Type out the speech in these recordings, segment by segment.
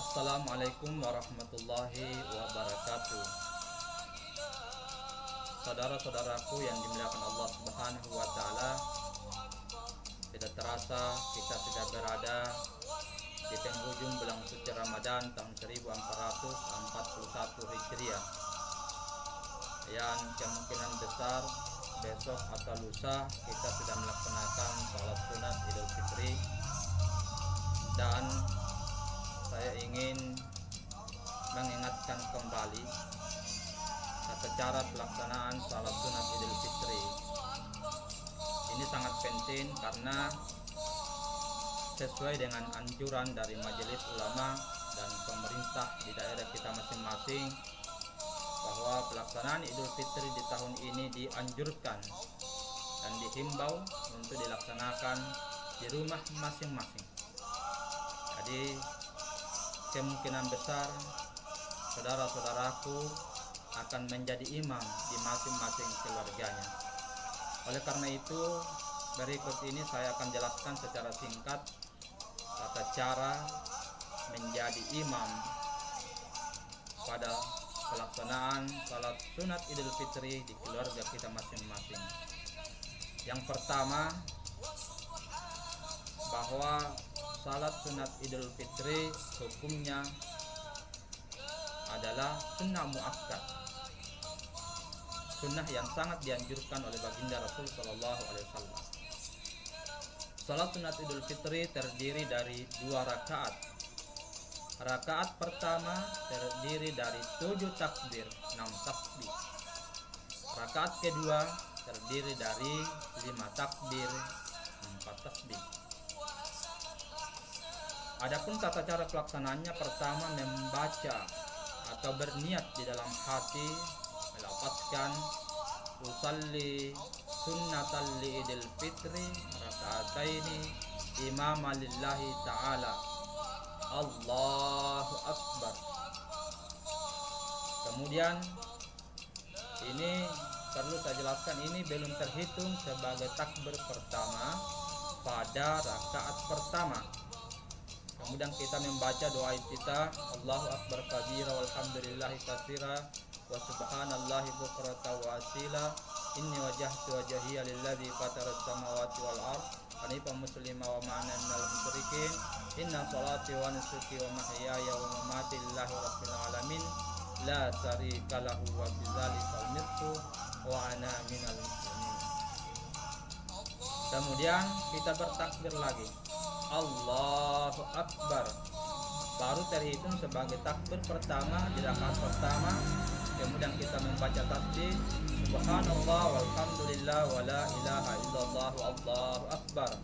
Assalamualaikum warahmatullahi wabarakatuh. Saudara-saudaraku yang dimuliakan Allah Subhanahu wa taala, tidak terasa kita sudah berada di penghujung bulan suci Ramadan tahun 1441 Hijriah. Yang kemungkinan besar besok atau lusa kita sudah melaksanakan salat sunat Idul Fitri, dan saya ingin mengingatkan kembali tata cara pelaksanaan salat sunat Idul Fitri. Ini sangat penting karena sesuai dengan anjuran dari Majelis Ulama dan pemerintah di daerah kita masing-masing, bahwa pelaksanaan Idul Fitri di tahun ini dianjurkan dan dihimbau untuk dilaksanakan di rumah masing-masing. Jadi kemungkinan besar saudara-saudaraku akan menjadi imam di masing-masing keluarganya. Oleh karena itu, berikut ini saya akan jelaskan secara singkat tata cara menjadi imam pada pelaksanaan salat sunat Idul Fitri di keluarga kita masing-masing. Yang pertama, bahwa salat sunat Idul Fitri hukumnya adalah sunnah muakkad, sunnah yang sangat dianjurkan oleh baginda Rasul Shallallahu Alaihi Wasallam. Salat sunat Idul Fitri terdiri dari 2 rakaat. Rakaat pertama terdiri dari 7 takbir, 6 tasbih. Rakaat kedua terdiri dari 5 takbir, 4 tasbih. Adapun tata cara pelaksanaannya, pertama membaca atau berniat di dalam hati, melafazkan usalli sunnatan li Idul Fitri raka'ataini imama lillahi ta'ala, Allahu Akbar. Kemudian ini perlu saya jelaskan, ini belum terhitung sebagai takbir pertama pada rakaat pertama. Kemudian kita membaca doa kita, Allahu Akbar kabira walhamdulillahi katsira wa subhanallahi bukratan wa asila, inni wajjahtu wajhiya lilladzi fatara as-samawati wal ardh hanifan muslima wa ma'ana minal musyrikin, inna salati wa nusuki wa mahyaya wa mamati lillahi rabbil alamin la syarika lahu wa bidzalika umirtu wa ana minal muslimin. Kemudian kita bertakbir lagi, Allahu Akbar, baru terhitung sebagai takbir pertama di rakaat pertama. Kemudian kita membaca tasbih subhanallah walhamdulillah wa la ilaha illallah Allahu Akbar.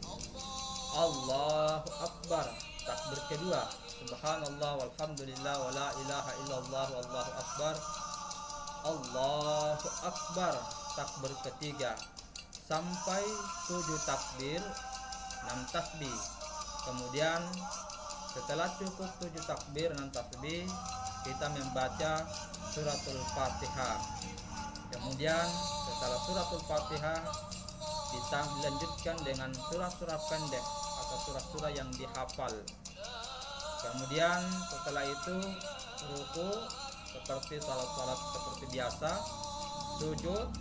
Allahu Akbar, takbir kedua, subhanallah walhamdulillah wa la ilaha illallah Allahu Akbar. Allahu Akbar, takbir ketiga, sampai 7 takbir, 6 tasbih. Kemudian setelah cukup 7 takbir 6 tasbih, kita membaca suratul Fatihah. Kemudian setelah suratul Fatihah dilanjutkan dengan surah-surah pendek atau surah-surah yang dihafal. Kemudian setelah itu ruku seperti salat-salat seperti biasa, sujud,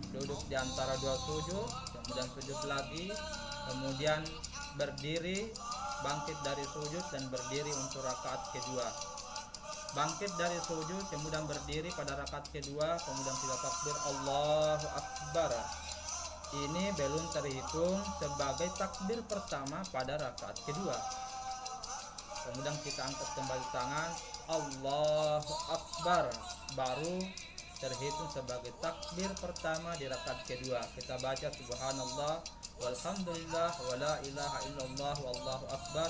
duduk di antara 2 sujud, kemudian sujud lagi, kemudian berdiri, bangkit dari sujud dan berdiri untuk rakaat kedua. Bangkit dari sujud, kemudian berdiri pada rakaat kedua, kemudian kita takbir Allahu Akbar. Ini belum terhitung sebagai takbir pertama pada rakaat kedua. Kemudian kita angkat kembali tangan, Allahu Akbar, baru terhitung sebagai takbir pertama di rakaat kedua. Kita baca subhanallah walhamdulillah wa la ilaha illallah wallahu akbar,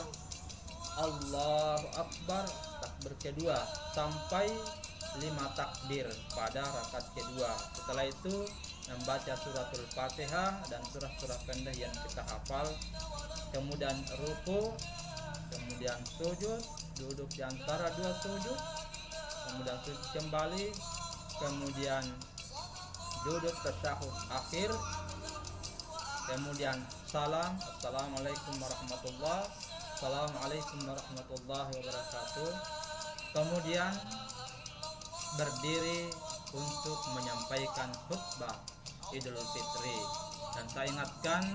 Allahu Akbar, takbir kedua, sampai 5 takbir pada rakaat kedua. Setelah itu membaca suratul Fatihah dan surah-surah pendek yang kita hafal. Kemudian ruku, kemudian sujud, duduk di antara 2 sujud, kemudian sujud kembali, kemudian duduk tasyahud akhir, kemudian salam, assalamualaikum warahmatullahi. Assalamualaikum warahmatullahi wabarakatuh. Kemudian berdiri untuk menyampaikan khutbah Idul Fitri. Dan saya ingatkan,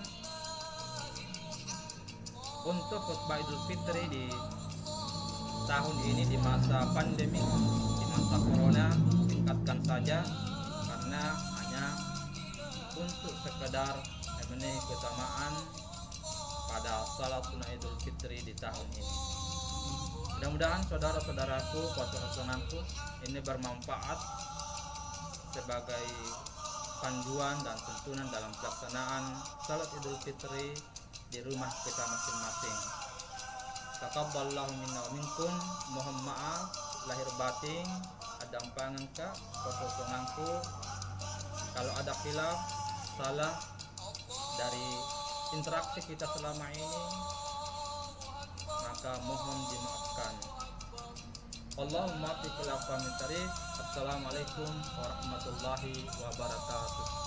untuk khutbah Idul Fitri di tahun ini, di masa pandemi, di masa corona, tingkatkan saja, karena hanya untuk sekedar memenuhi keutamaan pada salat sunnah Idul Fitri di tahun ini. Mudah-mudahan saudara-saudaraku, pasangan-pasanganku, ini bermanfaat sebagai panduan dan tuntunan dalam pelaksanaan salat Idul Fitri di rumah kita masing-masing. Taqabbalallahu minna wa minkum. Mohon maaf lahir batin, ada pangangka pasanganku kalau ada khilaf, salah dari interaksi kita selama ini, maka mohon dimaafkan. Allahumma fi khilafah min tarikh. Assalamualaikum warahmatullahi wabarakatuh.